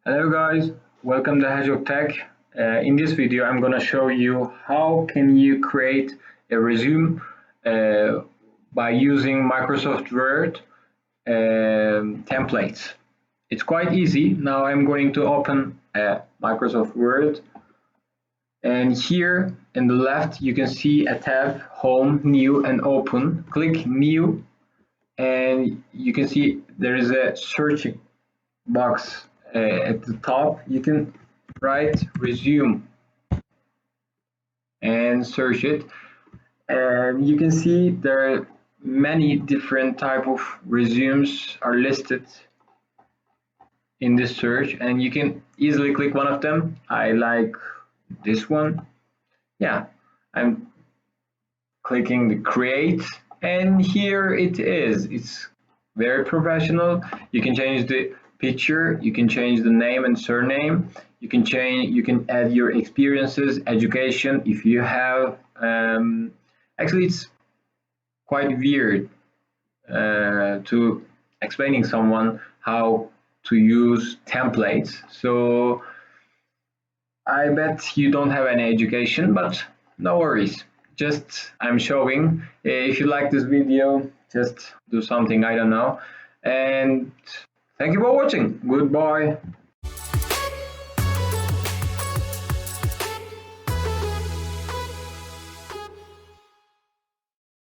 Hello guys, welcome to Hedgehog Tech. In this video I'm going to show you how can you create a resume by using Microsoft Word templates. It's quite easy. Now I'm going to open Microsoft Word, and here in the left you can see a tab, Home, New and Open. Click New and you can see there is a search box at the top. You can write resume and search it, and you can see there are many different type of resumes are listed in this search, and you can easily click one of them. I like this one. Yeah, I'm clicking the create, and here it is. It's very professional. You can change the picture, you can change the name and surname, you can add your experiences, education if you have. Actually, it's quite weird to explaining someone how to use templates. So I bet you don't have any education, but no worries. Just I'm showing. If you like this video, just do something, I don't know. And thank you for watching. Goodbye.